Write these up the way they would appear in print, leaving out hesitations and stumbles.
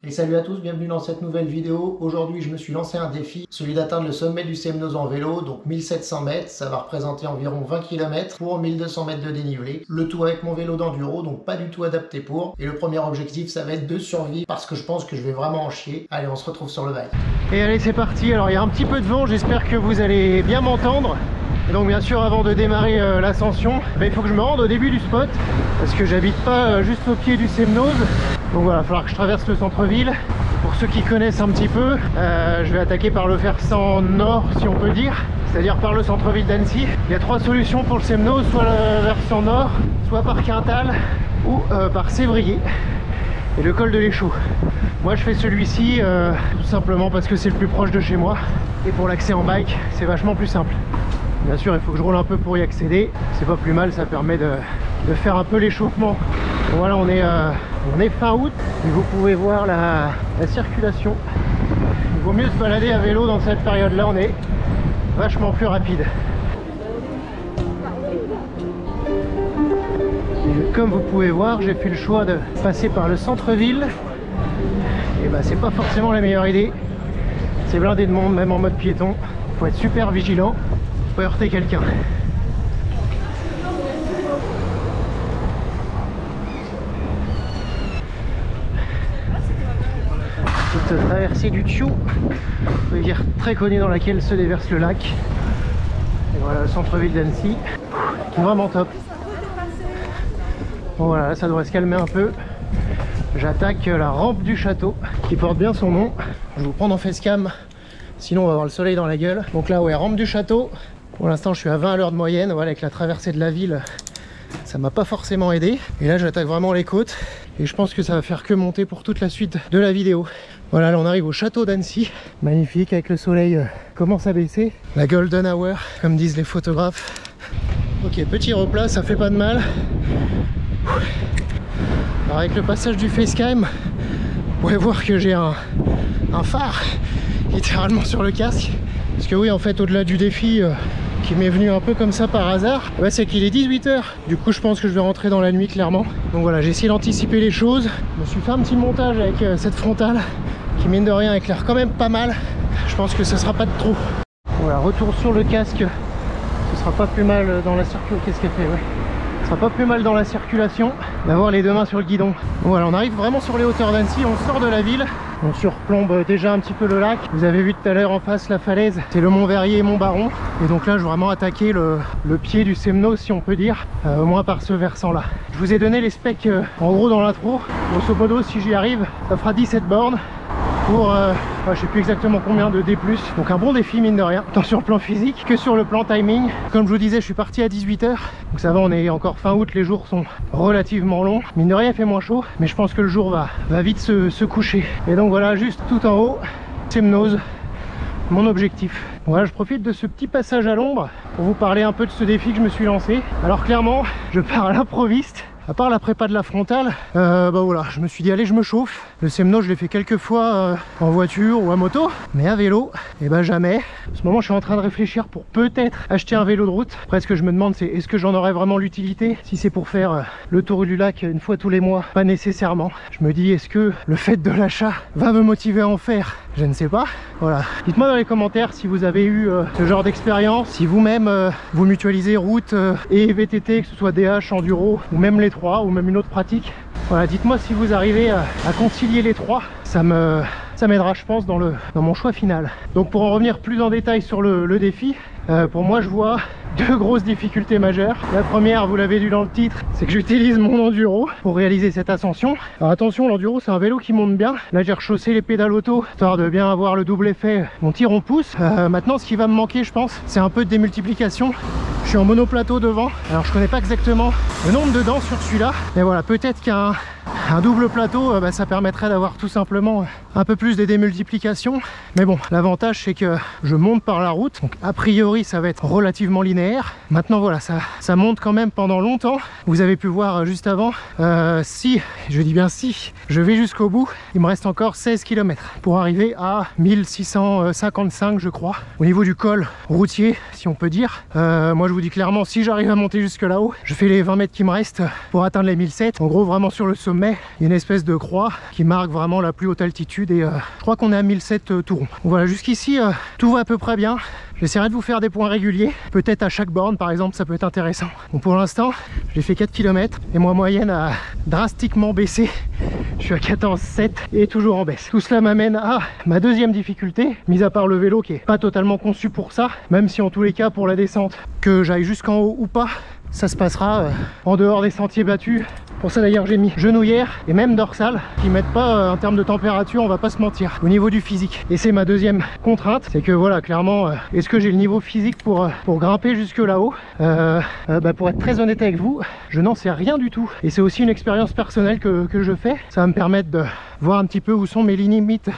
Et salut à tous, bienvenue dans cette nouvelle vidéo. Aujourd'hui, je me suis lancé un défi, celui d'atteindre le sommet du Semnoz en vélo, donc 1700 mètres. Ça va représenter environ 20 km pour 1200 mètres de dénivelé. Le tout avec mon vélo d'enduro, donc pas du tout adapté pour. Et le premier objectif, ça va être de survivre parce que je pense que je vais vraiment en chier. Allez, on se retrouve sur le bike. Et allez, c'est parti. Alors, il y a un petit peu de vent, j'espère que vous allez bien m'entendre. Et donc bien sûr, avant de démarrer l'ascension, il faut que je me rende au début du spot parce que j'habite pas juste au pied du Semnoz. Donc voilà, il va falloir que je traverse le centre-ville. Pour ceux qui connaissent un petit peu, je vais attaquer par le versant nord, si on peut dire, c'est-à-dire par le centre-ville d'Annecy. Il y a trois solutions pour le Semnoz, soit le versant nord, soit par Quintal ou par Sévrier et le col de l'Échaud. Moi je fais celui-ci tout simplement parce que c'est le plus proche de chez moi et pour l'accès en bike c'est vachement plus simple. Bien sûr, il faut que je roule un peu pour y accéder. C'est pas plus mal, ça permet de faire un peu l'échauffement. Bon, voilà, on est fin août et vous pouvez voir la circulation. Il vaut mieux se balader à vélo dans cette période-là, on est vachement plus rapide. Et comme vous pouvez voir, j'ai fait le choix de passer par le centre-ville. Et bah, c'est pas forcément la meilleure idée. C'est blindé de monde, même en mode piéton. Faut être super vigilant. Heurter quelqu'un. Petite traversée du Thiou, rivière très connue dans laquelle se déverse le lac. Et voilà le centre-ville d'Annecy, vraiment top. Bon voilà, ça devrait se calmer un peu. J'attaque la rampe du château qui porte bien son nom. Je vous prends en facecam, sinon on va avoir le soleil dans la gueule. Donc là ouais, rampe du château. Pour l'instant je suis à 20 à l'heure de moyenne, voilà, avec la traversée de la ville ça m'a pas forcément aidé. Et là j'attaque vraiment les côtes et je pense que ça va faire que monter pour toute la suite de la vidéo. Voilà, là on arrive au château d'Annecy, magnifique avec le soleil commence à baisser. La golden hour comme disent les photographes. Ok, petit replat, ça fait pas de mal. Alors avec le passage du facecam, vous pouvez voir que j'ai un phare littéralement sur le casque. Parce que oui, en fait, au-delà du défi qui m'est venu un peu comme ça par hasard, c'est qu'il est 18 h. Du coup, je pense que je vais rentrer dans la nuit clairement. Donc voilà, j'ai essayé d'anticiper les choses. Je me suis fait un petit montage avec cette frontale qui, mine de rien, éclaire quand même pas mal. Je pense que ça sera pas de trop. Voilà, retour sur le casque. Ce sera pas plus mal dans la circulation. Qu'est-ce qu'elle fait, ouais. Ce sera pas plus mal dans la circulation d'avoir les deux mains sur le guidon. Bon, voilà, on arrive vraiment sur les hauteurs d'Annecy, on sort de la ville, on surplombe déjà un petit peu le lac. Vous avez vu tout à l'heure en face la falaise, c'est le Mont Verrier et Mont Baron. Et donc là je vais vraiment attaquer le pied du Semnoz, si on peut dire, au moins par ce versant là. Je vous ai donné les specs en gros dans l'intro. Grosso modo, si j'y arrive, ça fera 17 bornes pour je sais plus exactement combien de D+, donc un bon défi mine de rien, tant sur le plan physique que sur le plan timing. Comme je vous disais, je suis parti à 18 h, donc ça va, on est encore fin août, les jours sont relativement longs, mine de rien il fait moins chaud, mais je pense que le jour va vite se coucher. Et donc voilà, juste tout en haut, Semnoz, mon objectif. Voilà, je profite de ce petit passage à l'ombre pour vous parler un peu de ce défi que je me suis lancé. Alors clairement, je pars à l'improviste. À part la prépa de la frontale, voilà, je me suis dit allez, je me chauffe. Le Semnoz je l'ai fait quelques fois en voiture ou à moto, mais à vélo, jamais. En ce moment je suis en train de réfléchir pour peut-être acheter un vélo de route. Après ce que je me demande c'est est-ce que j'en aurais vraiment l'utilité? Si c'est pour faire le tour du lac une fois tous les mois, pas nécessairement. Je me dis est-ce que le fait de l'achat va me motiver à en faire? Je ne sais pas. Voilà, dites-moi dans les commentaires si vous avez eu ce genre d'expérience, si vous-même vous mutualisez route et VTT, que ce soit DH, enduro ou même les trois ou même une autre pratique. Voilà, dites-moi si vous arrivez à concilier les trois, ça m'aidera je pense dans mon choix final. Donc pour en revenir plus en détail sur le défi, pour moi je vois deux grosses difficultés majeures. La première, vous l'avez vu dans le titre, c'est que j'utilise mon enduro pour réaliser cette ascension. Alors attention, l'enduro c'est un vélo qui monte bien. Là j'ai rechaussé les pédales auto histoire de bien avoir le double effet mon tir pouce. Maintenant ce qui va me manquer je pense, c'est un peu de démultiplication. Je suis en monoplateau devant, alors je connais pas exactement le nombre de dents sur celui-là, mais voilà, peut-être qu'un double plateau ça permettrait d'avoir tout simplement un peu plus de démultiplication. Mais bon, l'avantage c'est que je monte par la route, donc a priori priori ça va être relativement linéaire. Maintenant voilà, ça monte quand même pendant longtemps. Vous avez pu voir juste avant, si, je dis bien si, je vais jusqu'au bout, il me reste encore 16 km pour arriver à 1655 je crois. Au niveau du col routier, si on peut dire, moi je vous dis clairement, si j'arrive à monter jusque là-haut, je fais les 20 mètres qui me restent pour atteindre les 1007. En gros, vraiment sur le sommet, il y a une espèce de croix qui marque vraiment la plus haute altitude et je crois qu'on est à 1007 tout rond. Voilà, jusqu'ici tout va à peu près bien. J'essaierai de vous faire des points réguliers, peut-être à chaque borne par exemple, ça peut être intéressant. Bon, pour l'instant, j'ai fait 4 km et ma moyenne a drastiquement baissé. Je suis à 14,7 et toujours en baisse. Tout cela m'amène à ma deuxième difficulté, mis à part le vélo qui est pas totalement conçu pour ça, même si en tous les cas pour la descente, que j'aille jusqu'en haut ou pas, ça se passera en dehors des sentiers battus. Pour ça d'ailleurs j'ai mis genouillère et même dorsale qui m'aident pas en termes de température, on va pas se mentir, au niveau du physique. Et c'est ma deuxième contrainte, c'est que voilà, clairement, est-ce que j'ai le niveau physique pour grimper jusque là-haut? Pour être très honnête avec vous, je n'en sais rien du tout. Et c'est aussi une expérience personnelle que je fais. Ça va me permettre de voir un petit peu où sont mes limites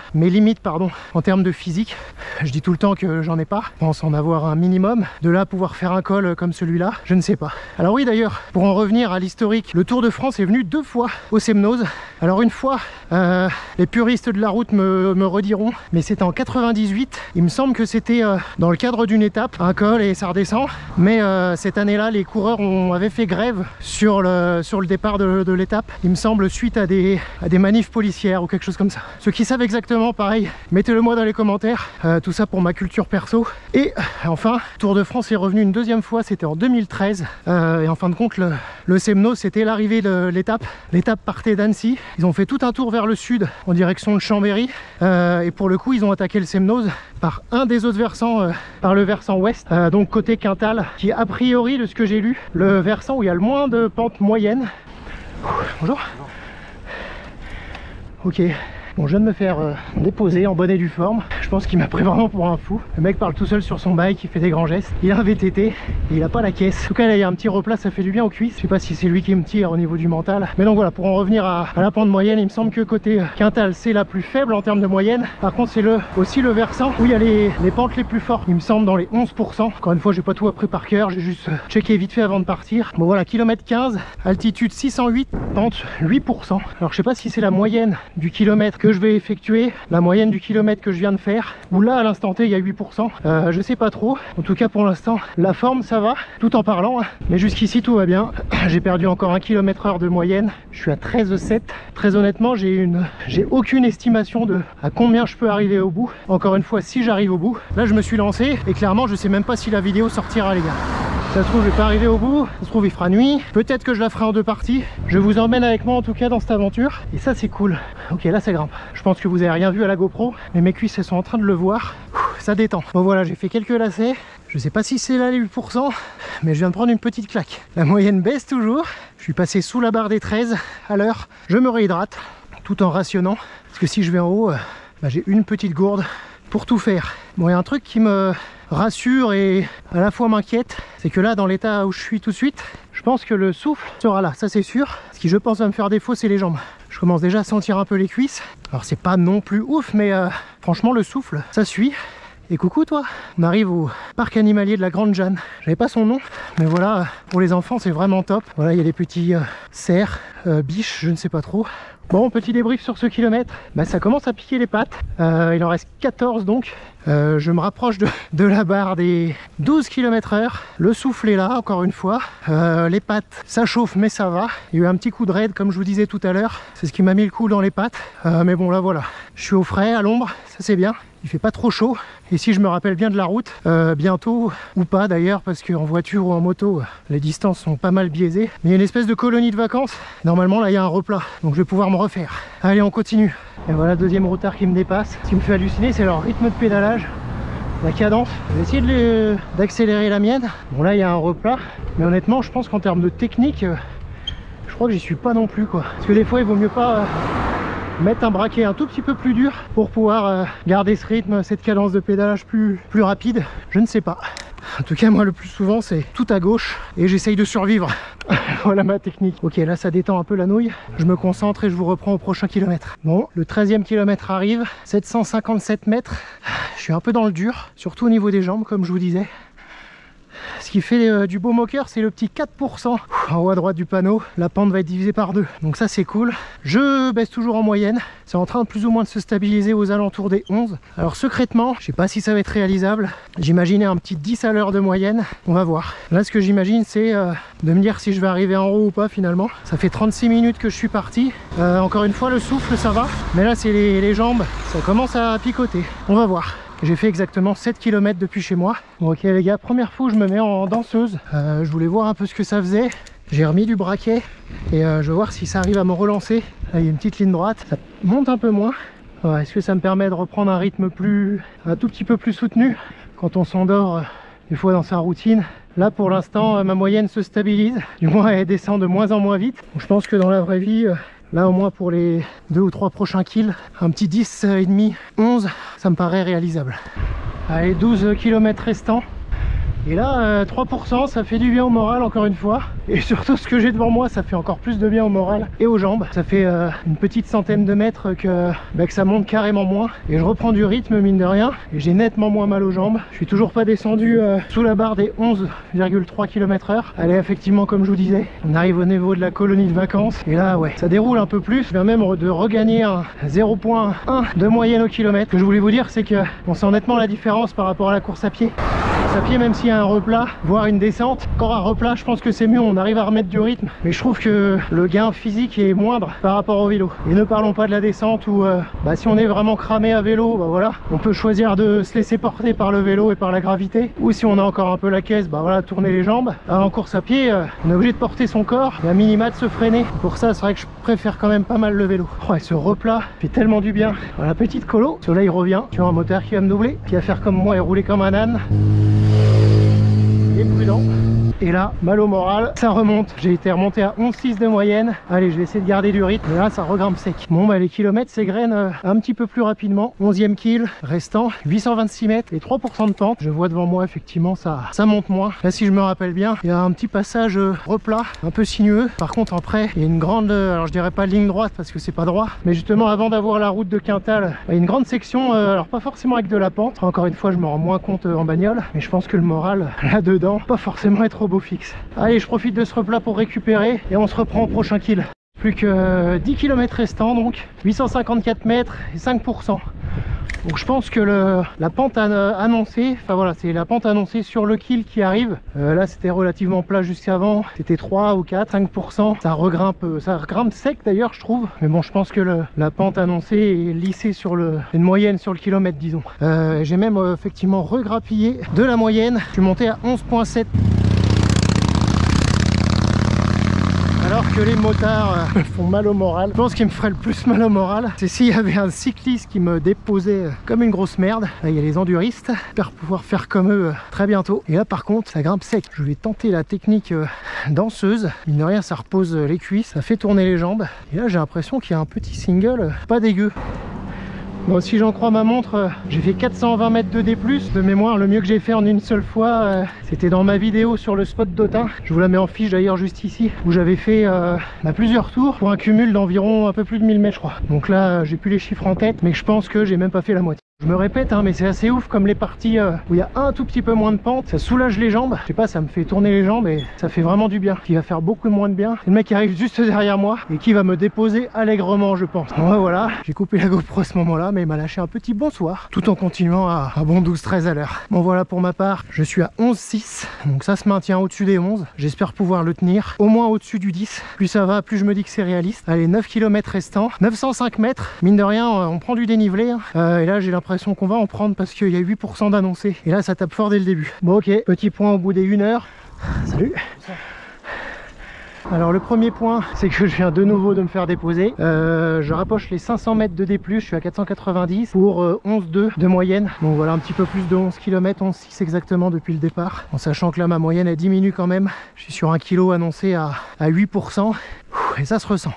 en termes de physique. Je dis tout le temps que j'en ai pas, je pense en avoir un minimum. De là à pouvoir faire un col comme celui-là, je ne sais pas. Alors oui d'ailleurs, pour en revenir à l'historique, le Tour de France est venu 2 fois au Semnoz. Alors une fois, les puristes de la route me rediront, mais c'était en 98. Il me semble que c'était dans le cadre d'une étape, un col et ça redescend. Mais cette année-là, les coureurs avaient fait grève sur le départ de l'étape. Il me semble suite à des manifs policières ou quelque chose comme ça. Ceux qui savent exactement, pareil, mettez-le moi dans les commentaires. Tout ça pour ma culture perso. Et enfin, Tour de France est revenu une deuxième fois, c'était en 2013. Et en fin de compte, le Semnoz, c'était l'arrivée de l'étape. L'étape partait d'Annecy. Ils ont fait tout un tour vers le sud en direction de Chambéry. Et pour le coup, ils ont attaqué le Semnoz par un des autres versants, par le versant ouest, donc côté Quintal, qui a priori, de ce que j'ai lu, le versant où il y a le moins de pente moyenne. Bonjour. Ok, bon, je viens de me faire déposer en bonne et due forme. Je pense qu'il m'a pris vraiment pour un fou. Le mec parle tout seul sur son bike, il fait des grands gestes. Il a un VTT et il a pas la caisse. En tout cas là il y a un petit replat, ça fait du bien aux cuisses. Je sais pas si c'est lui qui me tire au niveau du mental. Mais donc voilà, pour en revenir à la pente moyenne, il me semble que côté Quintal c'est la plus faible en termes de moyenne. Par contre c'est aussi le versant où il y a les pentes les plus fortes. Il me semble dans les 11%. Encore une fois j'ai pas tout appris par cœur, j'ai juste checké vite fait avant de partir. Bon voilà, kilomètre 15, altitude 608, pente 8%. Alors je sais pas si c'est la moyenne du kilomètre que je vais effectuer, la moyenne du kilomètre que je viens de faire, ou là à l'instant T il y a 8%, je sais pas trop. En tout cas pour l'instant la forme ça va, tout en parlant, hein. Mais jusqu'ici tout va bien. J'ai perdu encore 1 km/h de moyenne, je suis à 13,7. Très honnêtement j'ai aucune estimation de à combien je peux arriver au bout, encore une fois si j'arrive au bout. Là je me suis lancé et clairement je sais même pas si la vidéo sortira les gars. Ça se trouve je vais pas arriver au bout, ça se trouve il fera nuit, peut-être que je la ferai en 2 parties. Je vous emmène avec moi en tout cas dans cette aventure et ça c'est cool. Ok, là ça grimpe. Je pense que vous avez rien vu à la GoPro, mais mes cuisses elles sont en train de le voir. Ça détend. Bon voilà, j'ai fait quelques lacets. Je sais pas si c'est là les 8%, mais je viens de prendre une petite claque. La moyenne baisse toujours. Je suis passé sous la barre des 13 à l'heure. Je me réhydrate tout en rationnant, parce que si je vais en haut, j'ai une petite gourde pour tout faire. Bon, il y a un truc qui me rassure et à la fois m'inquiète, c'est que là dans l'état où je suis tout de suite, je pense que le souffle sera là, ça c'est sûr. Ce qui je pense va me faire défaut c'est les jambes. Je commence déjà à sentir un peu les cuisses. Alors c'est pas non plus ouf, mais franchement le souffle ça suit. Et coucou toi, on arrive au parc animalier de la Grande Jeanne. J'avais pas son nom, mais voilà, pour les enfants c'est vraiment top. Voilà, il y a des petits cerfs, biches, je ne sais pas trop. Bon, petit débrief sur ce kilomètre, ça commence à piquer les pattes. Il en reste 14 donc. Je me rapproche de la barre des 12 km/h. Le souffle est là, encore une fois. Les pattes, ça chauffe, mais ça va. Il y a eu un petit coup de raid, comme je vous disais tout à l'heure. C'est ce qui m'a mis le coup dans les pattes. Mais bon, là, voilà. Je suis au frais, à l'ombre, ça c'est bien. Il fait pas trop chaud. Et si je me rappelle bien de la route, bientôt, ou pas d'ailleurs, parce qu'en voiture ou en moto, les distances sont pas mal biaisées. Mais il y a une espèce de colonie de vacances. Normalement, là, il y a un replat. Donc, je vais pouvoir me refaire. Allez, on continue. Et voilà, deuxième routard qui me dépasse. Ce qui me fait halluciner, c'est leur rythme de pédalage. La cadence. Je vais essayer d'accélérer la mienne. Bon, là, il y a un replat. Mais honnêtement, je pense qu'en termes de technique, je crois que j'y suis pas non plus, quoi. Parce que des fois, il vaut mieux pas... mettre un braquet un tout petit peu plus dur pour pouvoir garder ce rythme, cette cadence de pédalage plus rapide. Je ne sais pas. En tout cas, moi, le plus souvent, c'est tout à gauche et j'essaye de survivre. Voilà ma technique. Ok, là, ça détend un peu la nouille. Je me concentre et je vous reprends au prochain kilomètre. Bon, le 13e kilomètre arrive. 757 mètres. Je suis un peu dans le dur, surtout au niveau des jambes, comme je vous disais. Ce qui fait du beau moqueur, c'est le petit 4% en haut à droite du panneau. La pente va être divisée par 2, donc ça c'est cool. Je baisse toujours en moyenne, c'est en train de plus ou moins de se stabiliser aux alentours des 11. Alors secrètement, je sais pas si ça va être réalisable, j'imaginais un petit 10 à l'heure de moyenne, on va voir. Là ce que j'imagine c'est de me dire si je vais arriver en haut ou pas finalement. Ça fait 36 minutes que je suis parti, encore une fois le souffle ça va, mais là c'est les jambes, ça commence à picoter, on va voir. J'ai fait exactement 7 km depuis chez moi. Bon ok les gars, première fois où je me mets en danseuse, je voulais voir un peu ce que ça faisait. J'ai remis du braquet et je vais voir si ça arrive à me relancer. Là il y a une petite ligne droite, ça monte un peu moins. Ouais, est-ce que ça me permet de reprendre un rythme un tout petit peu plus soutenu quand on s'endort des fois dans sa routine. Là pour l'instant ma moyenne se stabilise, du moins elle descend de moins en moins vite. Donc, je pense que dans la vraie vie, là au moins pour les 2 ou 3 prochains kills, un petit 10,5, 11, ça me paraît réalisable. Allez, 12 km restants. Et là, 3%, ça fait du bien au moral encore une fois. Et surtout ce que j'ai devant moi, ça fait encore plus de bien au moral et aux jambes. Ça fait une petite centaine de mètres que ça monte carrément moins. Et je reprends du rythme mine de rien. Et j'ai nettement moins mal aux jambes. Je suis toujours pas descendu sous la barre des 11,3 km/h. Allez, effectivement, comme je vous disais, on arrive au niveau de la colonie de vacances. Et là, ouais, ça déroule un peu plus. Je viens même de regagner un 0,1 de moyenne au kilomètre. Ce que je voulais vous dire, c'est que on sent nettement la différence par rapport à la course à pied. À pied, même s'il y a un replat, voire une descente, encore un replat, je pense que c'est mieux, on arrive à remettre du rythme, mais je trouve que le gain physique est moindre par rapport au vélo. Et ne parlons pas de la descente où si on est vraiment cramé à vélo, voilà, on peut choisir de se laisser porter par le vélo et par la gravité, ou si on a encore un peu la caisse, voilà, tourner les jambes. En course à pied, on est obligé de porter son corps et à minima de se freiner. Pour ça, c'est vrai que je préfère quand même pas mal le vélo. Oh, et ce replat fait tellement du bien. Voilà, petite colo, parce que là il revient, tu vois, un moteur qui va me doubler, qui va faire comme moi et rouler comme un âne. Prudent. Et là, mal au moral, ça remonte. J'ai été remonté à 11,6 de moyenne. Allez, je vais essayer de garder du rythme. Et là, ça regrimpe sec. Bon, les kilomètres s'égrènent un petit peu plus rapidement. 11e kill, restant 826 mètres et 3% de pente. Je vois devant moi, effectivement, ça monte moins. Là, si je me rappelle bien, il y a un petit passage replat, un peu sinueux. Par contre, après, il y a une grande, alors je dirais pas ligne droite parce que c'est pas droit, mais justement, avant d'avoir la route de Quintal, il y a une grande section, alors pas forcément avec de la pente. Encore une fois, je me rends moins compte en bagnole, mais je pense que le moral, là-dedans, pas forcément être au beau fixe. Allez, je profite de ce replat pour récupérer et on se reprend au prochain kill. Plus que 10 km restants, donc 854 mètres et 5%. Donc je pense que la pente annoncée, enfin voilà, c'est la pente annoncée sur le kill qui arrive. Là c'était relativement plat jusqu'avant, c'était 3 ou 4, 5%. Ça regrimpe sec d'ailleurs je trouve. Mais bon, je pense que la pente annoncée est lissée sur une moyenne sur le kilomètre disons. J'ai même effectivement regrappillé de la moyenne. Je suis monté à 11,7. Alors que les motards font mal au moral. Je pense qu'il me ferait le plus mal au moral, c'est s'il y avait un cycliste qui me déposait comme une grosse merde. Là il y a les enduristes, j'espère pouvoir faire comme eux très bientôt. Et là par contre ça grimpe sec. Je vais tenter la technique danseuse. Mine de rien ça repose les cuisses, ça fait tourner les jambes. Et là j'ai l'impression qu'il y a un petit single pas dégueu. Bon, si j'en crois ma montre, j'ai fait 420 mètres de D+. De mémoire, le mieux que j'ai fait en une seule fois, c'était dans ma vidéo sur le spot d'Autun. Je vous la mets en fiche d'ailleurs juste ici, où j'avais fait plusieurs tours pour un cumul d'environ un peu plus de 1000 mètres je crois. Donc là, j'ai plus les chiffres en tête, mais je pense que j'ai même pas fait la moitié. Je me répète, mais c'est assez ouf comme les parties où il y a un tout petit peu moins de pente, ça soulage les jambes. Je sais pas, ça me fait tourner les jambes et ça fait vraiment du bien. Ce qui va faire beaucoup moins de bien, c'est le mec qui arrive juste derrière moi et qui va me déposer allègrement, je pense. Bon, voilà, j'ai coupé la GoPro à ce moment-là, mais il m'a lâché un petit bonsoir tout en continuant à un bon 12-13 à l'heure. Bon, voilà pour ma part, je suis à 11,6, donc ça se maintient au-dessus des 11. J'espère pouvoir le tenir au moins au-dessus du 10. Plus ça va, plus je me dis que c'est réaliste. Allez, 9 km restants, 905 mètres. Mine de rien, on prend du dénivelé. Et là, j'ai l'impression qu'on va en prendre parce qu'il y a 8% d'annoncé. Et là, ça tape fort dès le début. Bon, ok, petit point au bout des 1 heure. Salut. Alors le premier point, c'est que je viens de nouveau de me faire déposer. Je rapproche les 500 mètres de D+, je suis à 490 pour 11,2 de moyenne. Donc voilà, un petit peu plus de 11 km, 11,6 exactement depuis le départ. En sachant que là, ma moyenne, elle diminue quand même. Je suis sur un kilo annoncé à 8%. Et ça se ressent.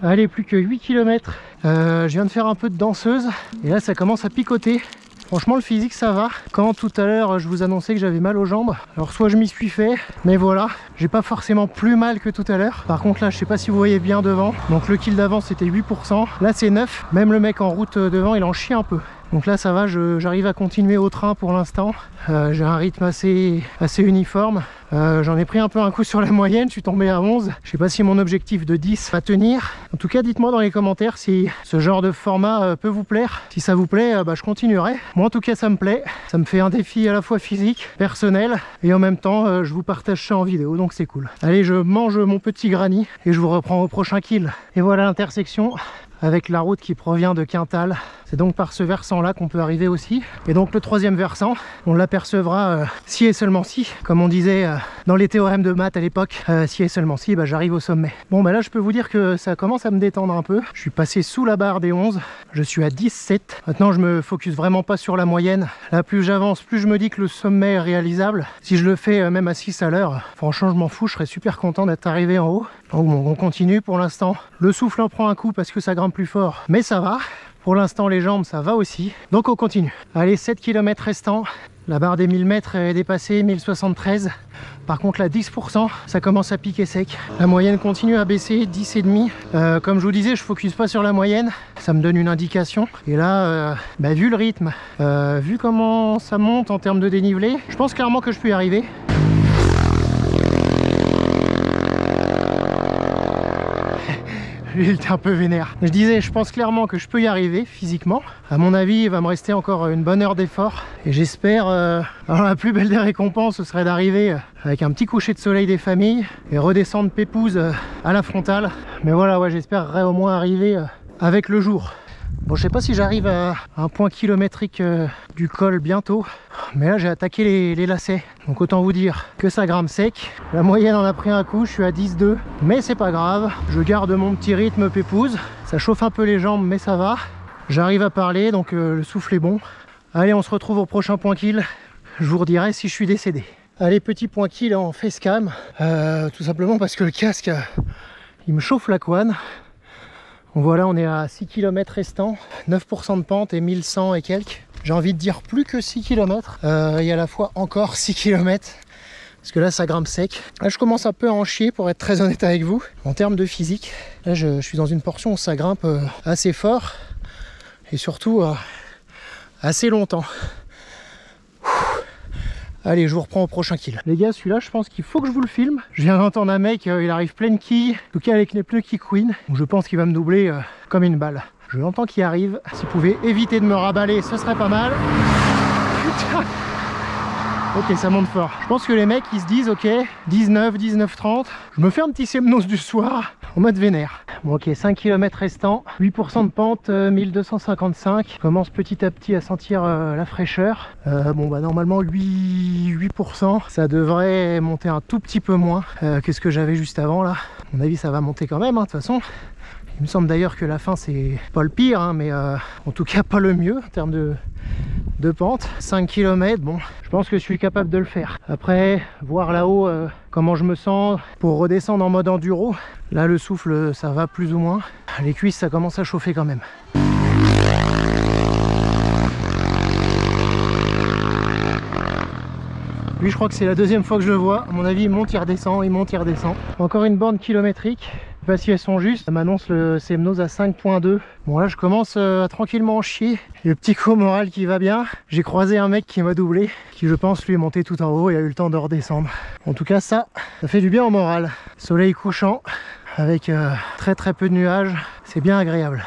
Allez, plus que 8 km. Je viens de faire un peu de danseuse. Et là, ça commence à picoter. Franchement le physique ça va. Quand tout à l'heure je vous annonçais que j'avais mal aux jambes, alors soit je m'y suis fait, mais voilà, j'ai pas forcément plus mal que tout à l'heure. Par contre là je sais pas si vous voyez bien devant, donc le kill d'avant c'était 8%, là c'est 9, même le mec en route devant il en chie un peu. Donc là ça va, j'arrive à continuer au train pour l'instant. J'ai un rythme assez uniforme. J'en ai pris un peu un coup sur la moyenne, je suis tombé à 11. Je sais pas si mon objectif de 10 va tenir. En tout cas, dites-moi dans les commentaires si ce genre de format peut vous plaire. Si ça vous plaît, je continuerai. Moi en tout cas ça me plaît. Ça me fait un défi à la fois physique, personnel, et en même temps je vous partage ça en vidéo, donc c'est cool. Allez, je mange mon petit granny et je vous reprends au prochain kill. Et voilà l'intersection avec la route qui provient de Quintal. C'est donc par ce versant là qu'on peut arriver aussi. Et donc le troisième versant, on l'apercevra si et seulement si, comme on disait dans les théorèmes de maths à l'époque, si et seulement si, j'arrive au sommet. Bon là je peux vous dire que ça commence à me détendre un peu. Je suis passé sous la barre des 11, je suis à 17. Maintenant je me focus vraiment pas sur la moyenne. Là plus j'avance, plus je me dis que le sommet est réalisable. Si je le fais même à 6 à l'heure, franchement je m'en fous, je serais super content d'être arrivé en haut. Donc bon, on continue pour l'instant. Le souffle en prend un coup parce que ça grimpe plus fort, mais ça va. Pour l'instant les jambes ça va aussi, donc on continue. Allez, 7 km restants, la barre des 1000 mètres est dépassée, 1073. Par contre là 10%, ça commence à piquer sec. La moyenne continue à baisser, 10,5. Comme je vous disais, je focus pas sur la moyenne, ça me donne une indication. Et là, vu le rythme, vu comment ça monte en termes de dénivelé, je pense clairement que je peux y arriver. Il était un peu vénère. Je disais, je pense clairement que je peux y arriver physiquement. À mon avis, il va me rester encore une bonne heure d'effort. Et j'espère, alors la plus belle des récompenses, ce serait d'arriver avec un petit coucher de soleil des familles et redescendre pépouze à la frontale. Mais voilà, ouais, j'espérerais au moins arriver avec le jour. Bon, je sais pas si j'arrive à un point kilométrique du col bientôt, mais là j'ai attaqué les lacets, donc autant vous dire que ça grimpe sec. La moyenne en a pris un coup, je suis à 10,2, mais c'est pas grave, je garde mon petit rythme pépouze. Ça chauffe un peu les jambes, mais ça va. J'arrive à parler, donc le souffle est bon. Allez, on se retrouve au prochain point kill, je vous redirai si je suis décédé. Allez, petit point kill en facecam, tout simplement parce que le casque, il me chauffe la couenne. Voilà, on est à 6 km restants, 9% de pente et 1100 et quelques. J'ai envie de dire plus que 6 km. Il y a à la fois encore 6 km. Parce que là, ça grimpe sec. Là, je commence un peu à en chier pour être très honnête avec vous. En termes de physique, là, je suis dans une portion où ça grimpe assez fort. Et surtout, assez longtemps. Allez, je vous reprends au prochain kill. Les gars, celui-là, je pense qu'il faut que je vous le filme. Je viens d'entendre un mec, il arrive pleine quille, en tout cas avec les pneus qui couinent. Je pense qu'il va me doubler comme une balle. Je l'entends qu'il arrive. S'il pouvait éviter de me raballer, ce serait pas mal. Putain. Ok, ça monte fort. Je pense que les mecs, ils se disent, ok, 19, 19,30. Je me fais un petit semnos du soir en mode vénère. Bon, ok, 5 km restants, 8% de pente, 1255. Je commence petit à petit à sentir la fraîcheur. Normalement, 8%. Ça devrait monter un tout petit peu moins que ce que j'avais juste avant, là. À mon avis, ça va monter quand même, de toute façon. Il me semble d'ailleurs que la fin, c'est pas le pire, mais en tout cas pas le mieux en termes de pente. 5 km, bon, je pense que je suis capable de le faire. Après, voir là-haut comment je me sens pour redescendre en mode enduro. Là, le souffle, ça va plus ou moins. Les cuisses, ça commence à chauffer quand même. Lui, je crois que c'est la deuxième fois que je le vois. À mon avis, il monte, il redescend, il monte, il redescend. Encore une borne kilométrique. Je sais pas si elles sont justes. Ça m'annonce le Semnos à 5,2. Bon, là, je commence à tranquillement en chier. Le petit coup moral qui va bien. J'ai croisé un mec qui m'a doublé, qui, je pense, lui est monté tout en haut et a eu le temps de redescendre. En tout cas, ça fait du bien au moral. Soleil couchant, avec très peu de nuages. C'est bien agréable.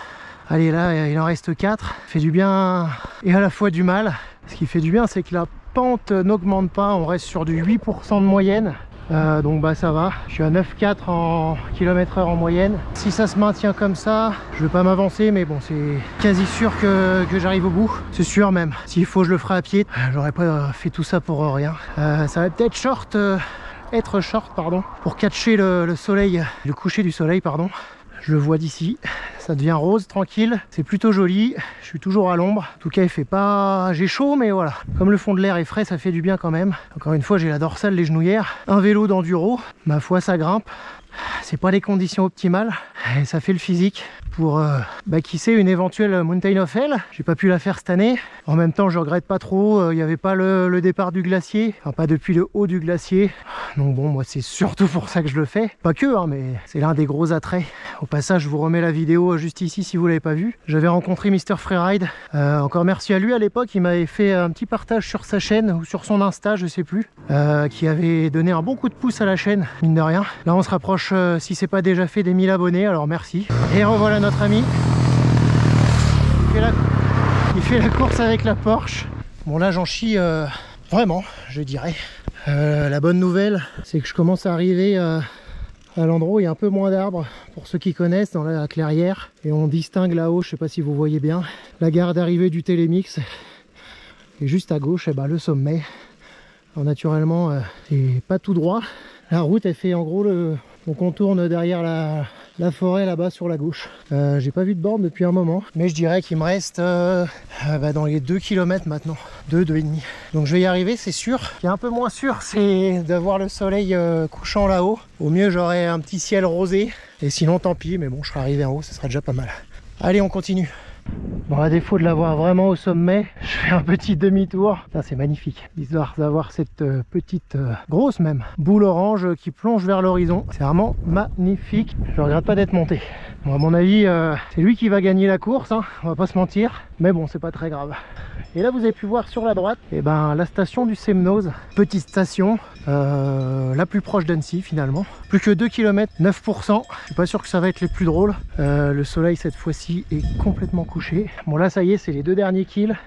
Allez, là, il en reste 4. Fait du bien et à la fois du mal. Ce qui fait du bien, c'est que la pente n'augmente pas. On reste sur du 8% de moyenne. Donc ça va, je suis à 9,4 en km/h en moyenne. Si ça se maintient comme ça, je vais pas m'avancer, mais bon, c'est quasi sûr que j'arrive au bout. C'est sûr même. S'il faut, je le ferai à pied. J'aurais pas fait tout ça pour rien. Ça va peut-être être short, pour catcher le soleil, le coucher du soleil, pardon. Je le vois d'ici, ça devient rose, tranquille, c'est plutôt joli, je suis toujours à l'ombre. En tout cas, il fait pas... j'ai chaud, mais voilà. Comme le fond de l'air est frais, ça fait du bien quand même. Encore une fois, j'ai la dorsale, les genouillères. Un vélo d'enduro, ma foi, ça grimpe. C'est pas les conditions optimales et ça fait le physique pour qui sait une éventuelle Mountain of Hell. J'ai pas pu la faire cette année. En même temps, je regrette pas trop. Il n'y avait pas le départ du glacier, enfin pas depuis le haut du glacier. Donc bon, moi c'est surtout pour ça que je le fais. Pas que, hein, mais c'est l'un des gros attraits. Au passage, je vous remets la vidéo juste ici si vous l'avez pas vue. J'avais rencontré Mr Freeride. Encore merci à lui à l'époque. Il m'avait fait un petit partage sur sa chaîne ou sur son Insta, je sais plus, qui avait donné un bon coup de pouce à la chaîne, mine de rien. Là, on se rapproche, si c'est pas déjà fait, des 1000 abonnés. Alors merci. Et revoilà notre ami. Il fait la course avec la Porsche. Bon là j'en chie vraiment, je dirais. La bonne nouvelle, c'est que je commence à arriver à l'endroit où il y a un peu moins d'arbres, pour ceux qui connaissent, dans la clairière. Et on distingue là-haut, je sais pas si vous voyez bien, la gare d'arrivée du Télémix. Et juste à gauche, le sommet. Alors naturellement, c'est pas tout droit. La route, elle fait en gros on contourne derrière la forêt là-bas sur la gauche. J'ai pas vu de borne depuis un moment, mais je dirais qu'il me reste dans les 2 km maintenant, 2,5. Donc je vais y arriver, c'est sûr. Ce qui est un peu moins sûr, c'est d'avoir le soleil couchant là-haut. Au mieux, j'aurai un petit ciel rosé, et sinon tant pis, mais bon, je serai arrivé en haut, ça sera déjà pas mal. Allez, on continue. Bon, à défaut de l'avoir vraiment au sommet, je fais un petit demi-tour. C'est magnifique, histoire d'avoir cette petite, grosse même, boule orange qui plonge vers l'horizon. C'est vraiment magnifique. Je regrette pas d'être monté. Bon, à mon avis, c'est lui qui va gagner la course, hein, on va pas se mentir. Mais bon, c'est pas très grave. Et là, vous avez pu voir sur la droite, la station du Semnoz. Petite station, la plus proche d'Annecy finalement. Plus que 2 km, 9%. Je suis pas sûr que ça va être les plus drôles. Le soleil cette fois-ci est complètement couché. Bon là, ça y est, c'est les 2 derniers kills.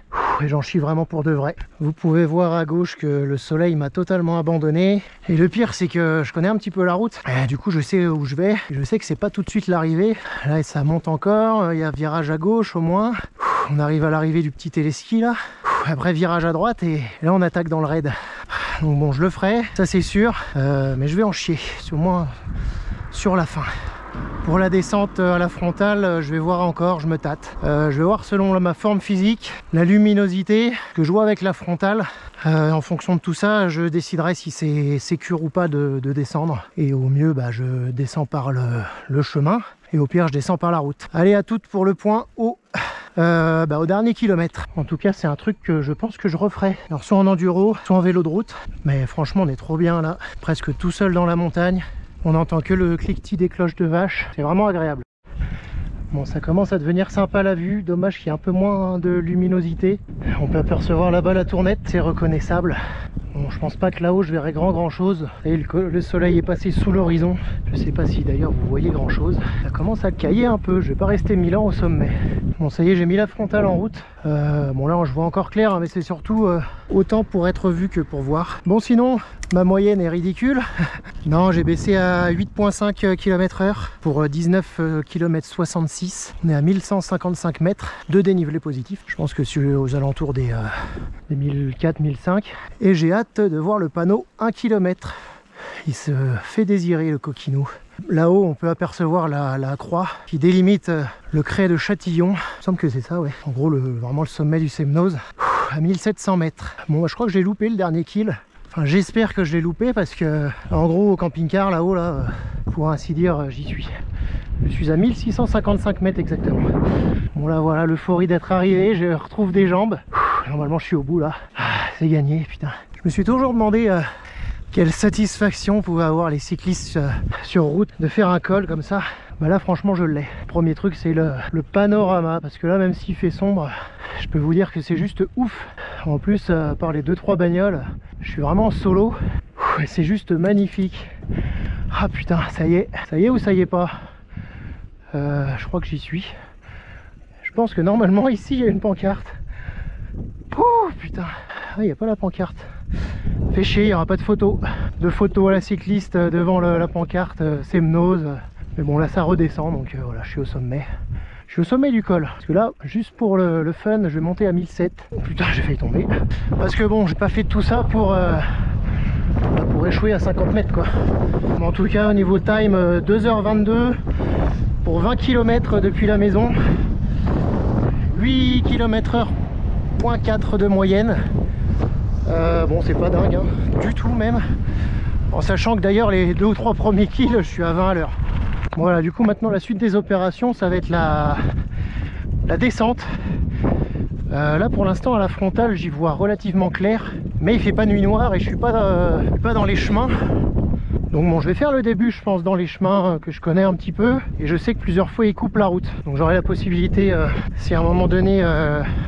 Et j'en chie vraiment pour de vrai. Vous pouvez voir à gauche que le soleil m'a totalement abandonné. Et le pire, c'est que je connais un petit peu la route. Du coup, je sais où je vais. Je sais que c'est pas tout de suite l'arrivée. Là, ça monte encore. Il y a virage à gauche au moins. On arrive à l'arrivée du petit téléski là. Après, virage à droite et là, on attaque dans le raid. Donc bon, je le ferai, ça c'est sûr. Mais je vais en chier, au moins sur la fin. Pour la descente à la frontale, je vais voir encore, je me tâte. Je vais voir selon ma forme physique, la luminosité que je vois avec la frontale. En fonction de tout ça, je déciderai si c'est sécure ou pas de descendre. Et au mieux, je descends par le chemin. Et au pire, je descends par la route. Allez, à toutes pour le point haut. Au dernier kilomètre. En tout cas, c'est un truc que je pense que je referai. Alors, soit en enduro, soit en vélo de route. Mais franchement, on est trop bien là. Presque tout seul dans la montagne. On n'entend que le cliquetis des cloches de vache. C'est vraiment agréable. Bon, ça commence à devenir sympa la vue. Dommage qu'il y ait un peu moins de luminosité. On peut apercevoir là-bas la tournette. C'est reconnaissable. Bon, je pense pas que là-haut je verrai grand chose. Et le soleil est passé sous l'horizon. Je sais pas si d'ailleurs vous voyez grand chose. Ça commence à cailler un peu. Je vais pas rester 1000 ans au sommet. Bon, ça y est, j'ai mis la frontale en route. Bon, là je vois encore clair, hein, mais c'est surtout autant pour être vu que pour voir. Bon, sinon ma moyenne est ridicule. Non, j'ai baissé à 8,5 km/h pour 19 km 66. On est à 1155 mètres de dénivelé positif. Je pense que c'est aux alentours des 1004-1005. Et j'ai hâte de voir le panneau 1 km. Il se fait désirer, le coquinou. Là-haut, on peut apercevoir la croix qui délimite le crêt de Châtillon. Il me semble que c'est ça, ouais. En gros, vraiment le sommet du Semnoz, à 1700 mètres. Bon, je crois que j'ai loupé le dernier kill. Enfin, j'espère que je l'ai loupé parce que, en gros, au camping-car, là-haut, là, pour ainsi dire, j'y suis. Je suis à 1655 mètres exactement. Bon, là, voilà, l'euphorie d'être arrivé. Je retrouve des jambes. Normalement, je suis au bout, là. C'est gagné, putain. Je me suis toujours demandé quelle satisfaction pouvaient avoir les cyclistes sur route de faire un col comme ça. Là, franchement, je l'ai. Premier truc, c'est le panorama. Parce que là, même s'il fait sombre, je peux vous dire que c'est juste ouf. En plus, par les 2-3 bagnoles, je suis vraiment en solo. C'est juste magnifique. Ah putain, ça y est ou ça y est pas? Je crois que j'y suis. Je pense que normalement, ici, il y a une pancarte. Ouh, putain, il n'y a pas la pancarte. Fait chier, il n'y aura pas de photo. De photos à la cycliste devant la pancarte Semnoz. Mais bon, là ça redescend, donc voilà, je suis au sommet. Je suis au sommet du col. Parce que là, juste pour le fun, je vais monter à 1007. Oh, putain, j'ai failli tomber. Parce que bon, j'ai pas fait tout ça pour échouer à 50 mètres quoi. Mais en tout cas, au niveau time, 2h22 pour 20 km depuis la maison. 8 km/h, 0,4 de moyenne. Bon, c'est pas dingue, hein, du tout même. En sachant que d'ailleurs les 2 ou 3 premiers kills, je suis à 20 à l'heure. Voilà, du coup maintenant la suite des opérations, ça va être la descente. Là pour l'instant à la frontale j'y vois relativement clair, mais il fait pas nuit noire et je suis pas dans les chemins. Donc bon, je vais faire le début je pense dans les chemins que je connais un petit peu, et je sais que plusieurs fois ils coupent la route. Donc j'aurai la possibilité, si à un moment donné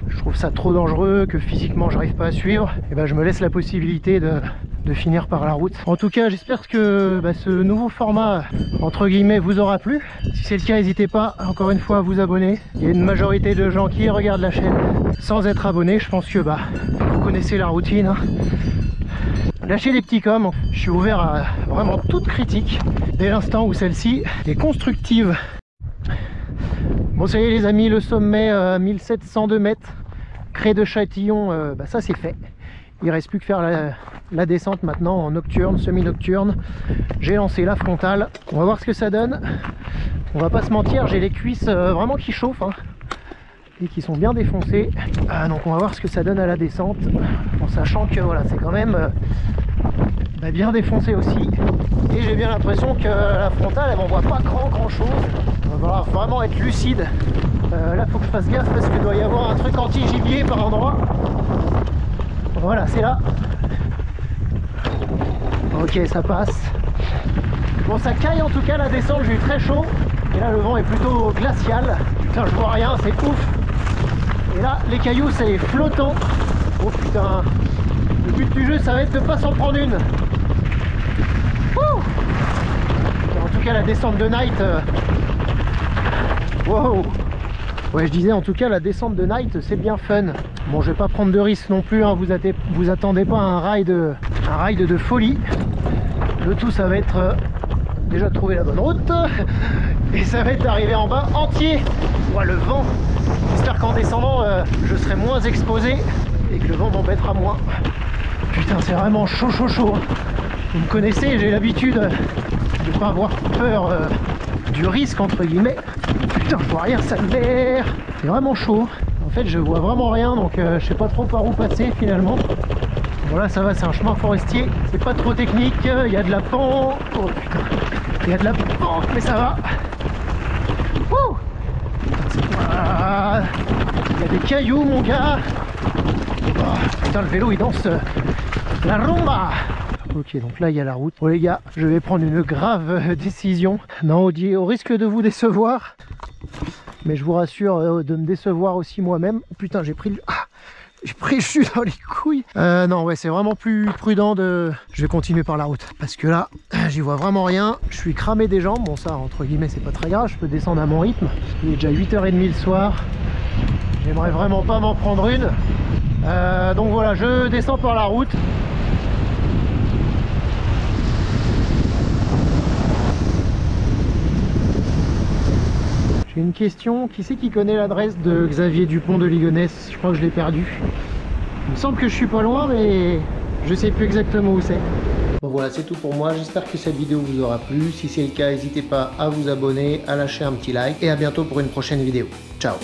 je trouve ça trop dangereux, que physiquement j'arrive pas à suivre, et ben je me laisse la possibilité de finir par la route. En tout cas j'espère que ce nouveau format entre guillemets vous aura plu. Si c'est le cas, n'hésitez pas encore une fois à vous abonner. Il y a une majorité de gens qui regardent la chaîne sans être abonnés. Je pense que vous connaissez la routine, hein. Lâchez des petits coms, je suis ouvert à vraiment toute critique dès l'instant où celle-ci est constructive. Bon ça y est les amis, le sommet 1702 mètres, Crêt de Châtillon, ça c'est fait. Il reste plus que faire la descente maintenant en nocturne, semi-nocturne. J'ai lancé la frontale, on va voir ce que ça donne. On va pas se mentir, j'ai les cuisses vraiment qui chauffent, hein, et qui sont bien défoncées. Donc on va voir ce que ça donne à la descente, en sachant que voilà, c'est quand même bien défoncé aussi. Et j'ai bien l'impression que la frontale elle m'envoie pas grand chose. Il va falloir vraiment être lucide. Là faut que je fasse gaffe parce qu'il doit y avoir un truc anti-gibier par endroit. Voilà, c'est là. Ok, ça passe. Bon, ça caille en tout cas la descente, j'ai eu très chaud. Et là le vent est plutôt glacial. Putain, je vois rien, c'est ouf. Et là les cailloux c'est flottant. Oh putain. Le but du jeu ça va être de pas s'en prendre une. En tout cas la descente de Night. Wow. Ouais, je disais en tout cas la descente de Night c'est bien fun. Bon, je vais pas prendre de risques non plus, hein. Vous attendez pas à un ride de folie. Le tout ça va être déjà de trouver la bonne route, et ça va être d'arriver en bas entier. Ouais, le vent, j'espère qu'en descendant je serai moins exposé et que le vent m'embêtera moins. Putain, c'est vraiment chaud. Vous me connaissez, j'ai l'habitude de pas avoir peur du risque entre guillemets. Putain, je vois rien, ça merde. C'est vraiment chaud. En fait je vois vraiment rien, donc je sais pas trop par où passer finalement. Voilà, ça va, c'est un chemin forestier, c'est pas trop technique, il y a de la pente. Oh putain, il y a de la pente, mais ça va. Wouh. Il y a des cailloux mon gars. Oh, putain, le vélo il danse la rumba. Ok, donc là il y a la route. Bon les gars, je vais prendre une grave décision. Non, au risque de vous décevoir, mais je vous rassure de me décevoir aussi moi-même. Oh, putain, j'ai pris le jus dans les couilles. Non, ouais, c'est vraiment plus prudent de... Je vais continuer par la route. Parce que là, j'y vois vraiment rien. Je suis cramé des jambes. Bon, ça, entre guillemets, c'est pas très grave. Je peux descendre à mon rythme. Il est déjà 8h30 le soir. J'aimerais vraiment pas m'en prendre une. Donc voilà, je descends par la route. J'ai une question, qui c'est qui connaît l'adresse de Xavier Dupont de Ligonnès? Je crois que je l'ai perdu. Il me semble que je suis pas loin, mais je sais plus exactement où c'est. Bon voilà, c'est tout pour moi. J'espère que cette vidéo vous aura plu. Si c'est le cas, n'hésitez pas à vous abonner, à lâcher un petit like. Et à bientôt pour une prochaine vidéo. Ciao!